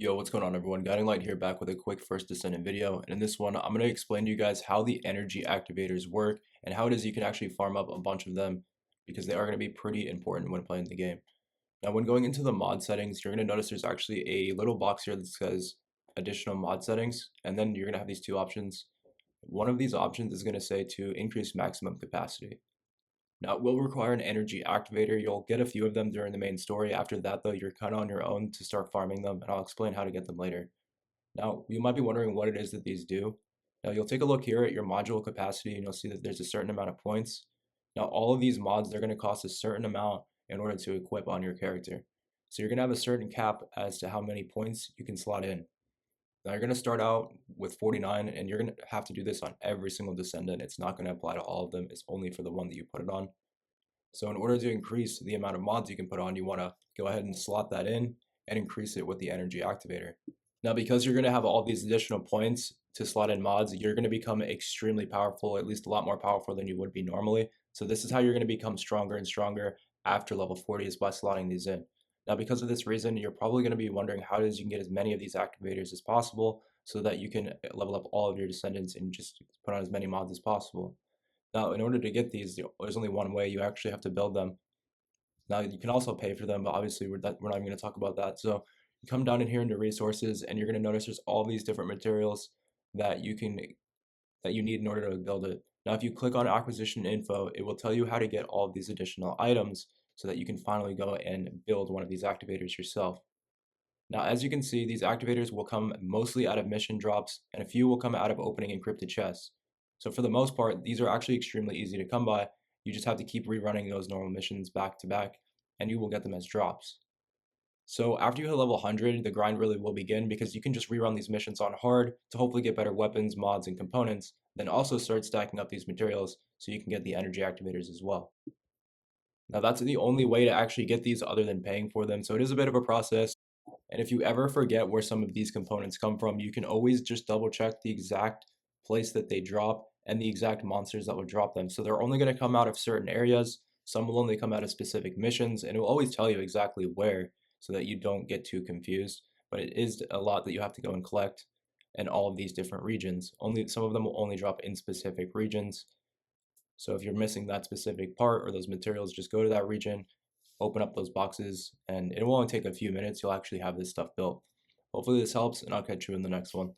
Yo, what's going on everyone? Guiding Light here, back with a quick First Descendant video, and in this one I'm going to explain to you guys how the energy activators work and how it is you can actually farm up a bunch of them because they are going to be pretty important when playing the game. Now when going into the mod settings, you're going to notice there's actually a little box here that says additional mod settings, and then you're going to have these two options. One of these options is going to say to increase maximum capacity. Now, it will require an energy activator. You'll get a few of them during the main story. After that, though, you're kind of on your own to start farming them, and I'll explain how to get them later. Now, you might be wondering what it is that these do. Now, you'll take a look here at your module capacity, and you'll see that there's a certain amount of points. Now, all of these mods, they're going to cost a certain amount in order to equip on your character. So you're going to have a certain cap as to how many points you can slot in. Now, you're going to start out with 49, and you're going to have to do this on every single Descendant. It's not going to apply to all of them. It's only for the one that you put it on. So in order to increase the amount of mods you can put on, you want to go ahead and slot that in and increase it with the energy activator. Now, because you're going to have all these additional points to slot in mods, you're going to become extremely powerful, at least a lot more powerful than you would be normally. So this is how you're going to become stronger and stronger after level 40 is by slotting these in. Now, because of this reason, you're probably going to be wondering how it is you can get as many of these activators as possible so that you can level up all of your Descendants and just put on as many mods as possible. Now, in order to get these, there's only one way. You actually have to build them. Now, you can also pay for them, but obviously we're not even going to talk about that. So you come down in here into resources, and you're going to notice there's all these different materials that you need in order to build it. Now, if you click on acquisition info, it will tell you how to get all of these additional items so that you can finally go and build one of these activators yourself. Now, as you can see, these activators will come mostly out of mission drops, and a few will come out of opening encrypted chests. So for the most part, these are actually extremely easy to come by. You just have to keep rerunning those normal missions back to back, and you will get them as drops. So after you hit level 100, the grind really will begin because you can just rerun these missions on hard to hopefully get better weapons, mods, and components, then also start stacking up these materials so you can get the energy activators as well. Now that's the only way to actually get these other than paying for them, so it is a bit of a process. And if you ever forget where some of these components come from, you can always just double check the exact place that they drop and the exact monsters that will drop them. So they're only going to come out of certain areas. Some will only come out of specific missions, and it will always tell you exactly where so that you don't get too confused. But it is a lot that you have to go and collect in all of these different regions. Only some of them will only drop in specific regions. So if you're missing that specific part or those materials, just go to that region, open up those boxes, and it will only take a few minutes. You'll actually have this stuff built. Hopefully this helps, and I'll catch you in the next one.